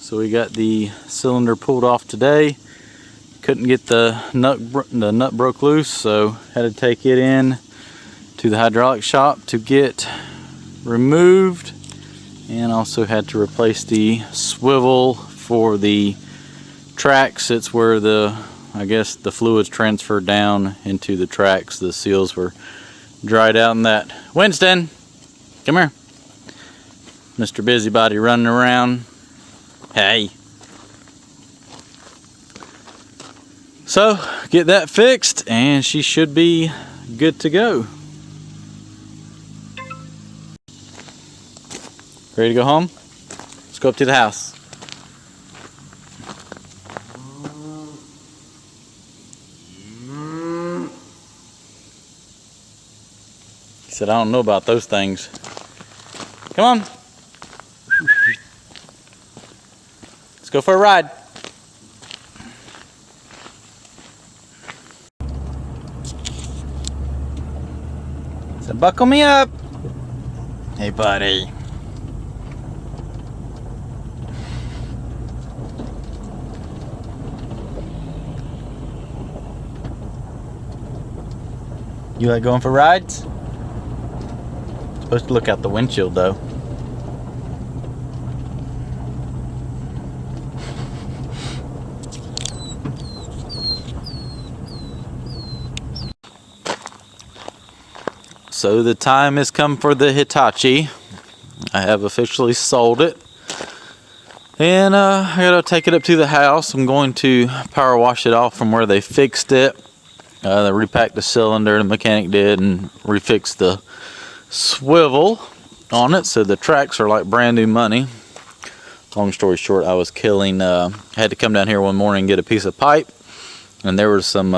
So we got the cylinder pulled off today. Couldn't get the nut broke loose, so had to take it in to the hydraulic shop to get removed, and also had to replace the swivel for the tracks. It's where I guess the fluids transferred down into the tracks. The seals were dried out in that. Winston, come here. Mr. Busybody running around. Hey. So, get that fixed and she should be good to go. Ready to go home? Let's go up to the house. He said, I don't know about those things. Come on. Let's go for a ride. So buckle me up. Hey, buddy. You like going for rides? Supposed to look out the windshield though. So the time has come for the Hitachi. I have officially sold it. And I gotta take it up to the house. I'm going to power wash it off from where they fixed it. They repacked the cylinder, the mechanic did, and refixed the swivel on it, so the tracks are like brand new money. Long story short, I was had to come down here one morning and get a piece of pipe, and there was some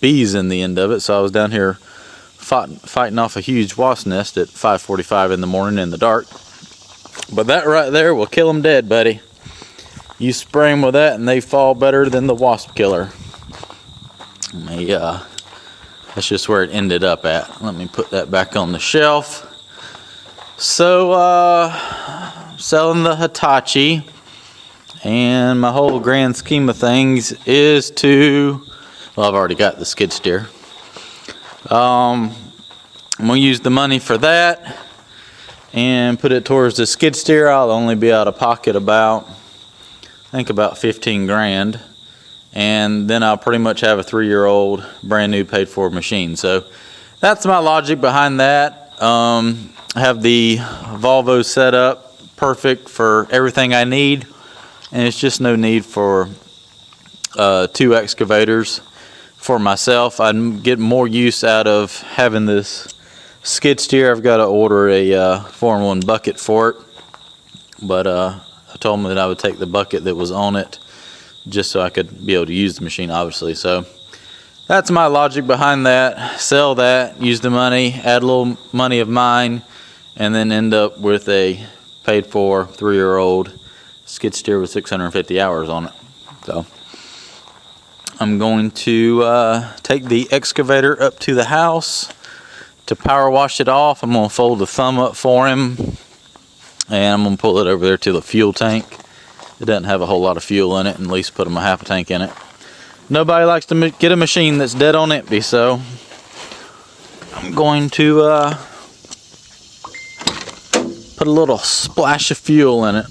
bees in the end of it, so I was down here fighting off a huge wasp nest at 5:45 in the morning in the dark. But that right there will kill them dead, buddy. You spray them with that and they fall better than the wasp killer. That's just where it ended up at. Let me put that back on the shelf. So selling the Hitachi, and my whole grand scheme of things is to, well, I've already got the skid steer. I'm gonna use the money for that and put it towards the skid steer. I'll only be out of pocket about 15 grand. And then I'll pretty much have a 3-year-old brand new paid for machine. So that's my logic behind that. I have the Volvo set up perfect for everything I need, and it's just no need for 2 excavators for myself. I get more use out of having this skid steer. I've got to order a 4-in-1 bucket for it, but I told them that I would take the bucket that was on it just so I could be able to use the machine, obviously. So that's my logic behind that. Sell that, use the money, add a little money of mine, and then end up with a paid for 3-year-old skid steer with 650 hours on it. So I'm going to take the excavator up to the house to power wash it off. I'm going to fold the thumb up for him, and I'm going to pull it over there to the fuel tank. It doesn't have a whole lot of fuel in it, and at least put them a half a tank in it. Nobody likes to get a machine that's dead on empty, so I'm going to put a little splash of fuel in it.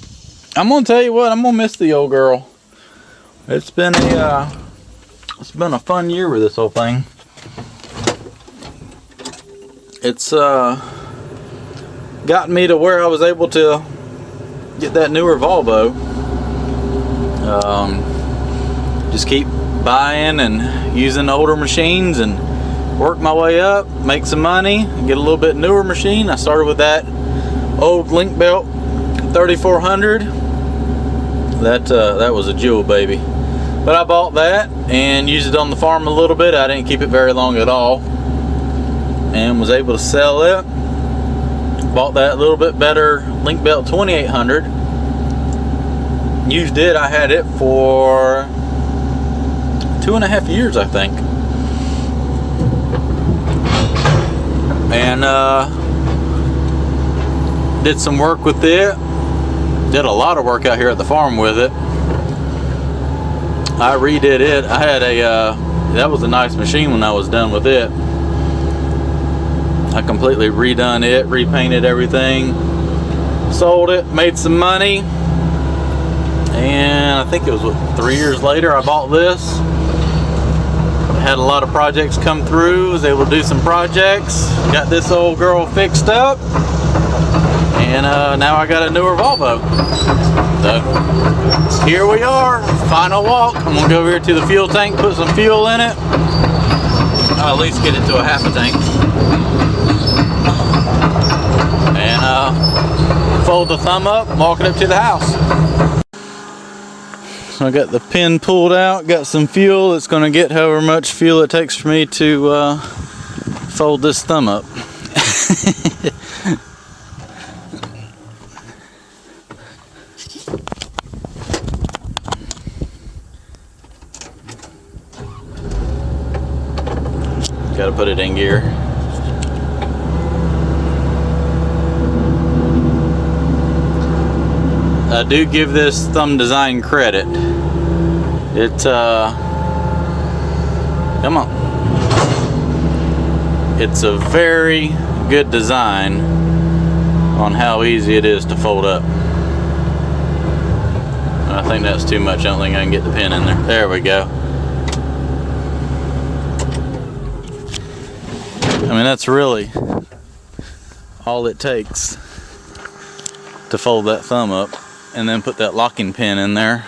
I'm gonna tell you what, I'm gonna miss the old girl. It's been a fun year with this whole thing. It's gotten me to where I was able to get that newer Volvo. Just keep buying and using older machines and work my way up, make some money, get a little bit newer machine. I started with that old Link Belt 3400. That was a jewel, baby. But I bought that and used it on the farm a little bit. I didn't keep it very long at all, and was able to sell it. Bought that little bit better Link Belt 2800. Used it. I had it for 2.5 years, I think. And did some work with it. Did a lot of work out here at the farm with it. I redid it. I had that was a nice machine when I was done with it. I completely redone it, repainted everything, sold it, made some money, and I think it was 3 years later I bought this. Had a lot of projects come through, was able to do some projects, got this old girl fixed up, and now I got a newer Volvo. So here we are, final walk. I'm gonna go over here to the fuel tank, put some fuel in it. I'll at least get it to a half a tank. And fold the thumb up, walk it up to the house. So I got the pin pulled out, got some fuel. It's gonna get however much fuel it takes for me to fold this thumb up. Gotta put it in gear. I do give this thumb design credit. It's come on. It's a very good design on how easy it is to fold up. I think that's too much. I don't think I can get the pin in there. There we go. I mean, that's really all it takes to fold that thumb up, and then put that locking pin in there.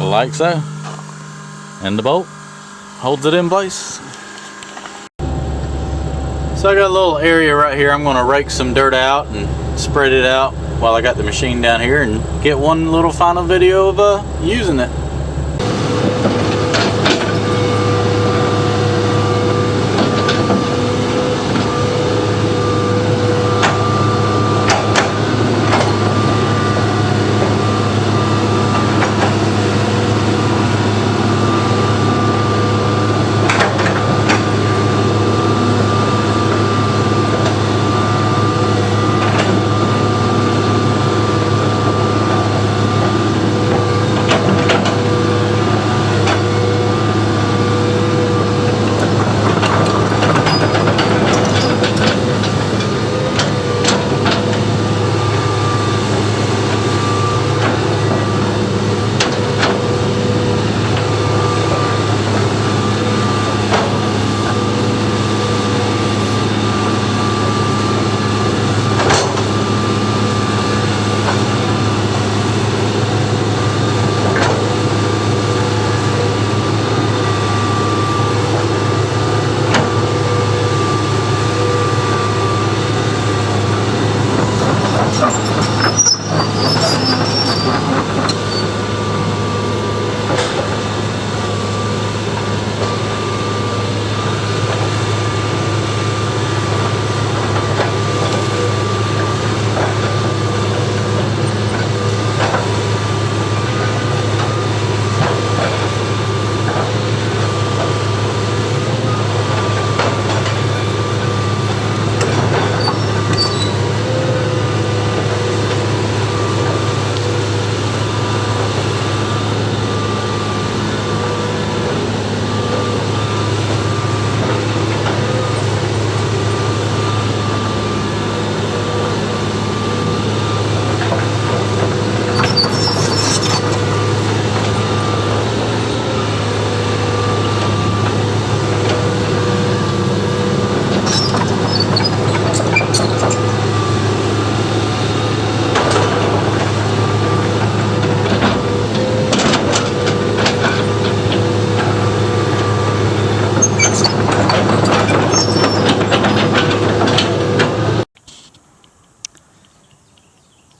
Like so. And the bolt holds it in place. So I got a little area right here. I'm going to rake some dirt out and spread it out while I got the machine down here, and get one little final video of using it.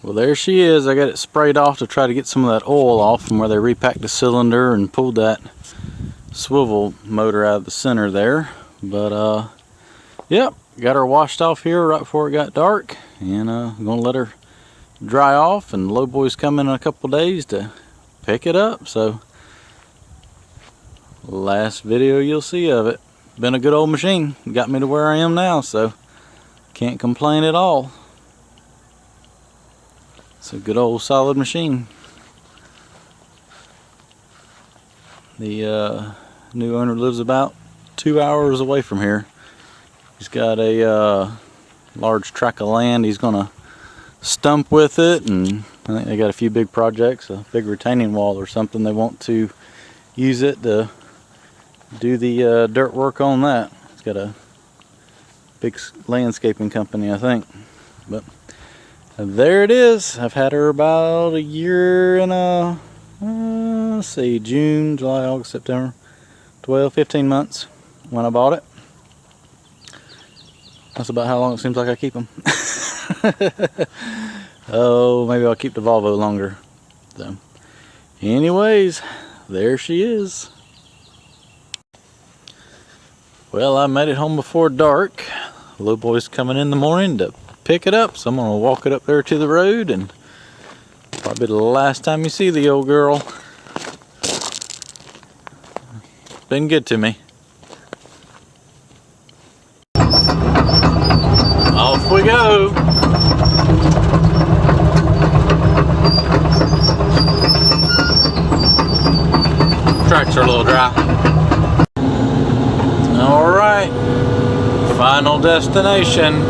Well, there she is. I got it sprayed off to try to get some of that oil off from where they repacked the cylinder and pulled that swivel motor out of the center there. But yep, got her washed off here right before it got dark, and I'm gonna let her dry off, and low boy's coming in a couple days to pick it up. So last video you'll see of it. Been a good old machine. Got me to where I am now, so can't complain at all. It's a good old solid machine. The new owner lives about 2 hours away from here. He's got a large tract of land he's gonna stump with it, and I think they got a few big projects, a big retaining wall or something. They want to use it to do the dirt work on that. It's got a big landscaping company, I think. But there it is. I've had her about a year and let's see, June, July, August, September, 12, 15 months when I bought it. That's about how long it seems like I keep them. Oh, maybe I'll keep the Volvo longer. So, anyways, there she is. Well, I made it home before dark. Little boy's coming in the morning to pick it up, so I'm gonna walk it up there to the road, and probably the last time you see the old girl. Been good to me. Off we go. Tracks are a little dry. All right, final destination.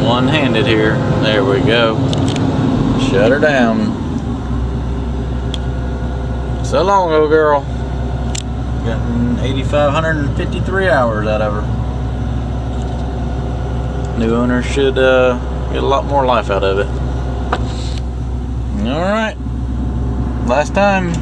One-handed here. There we go. Shut her down. So long, old girl. Gotten 8,553 hours out of her. New owner should get a lot more life out of it. All right. Last time.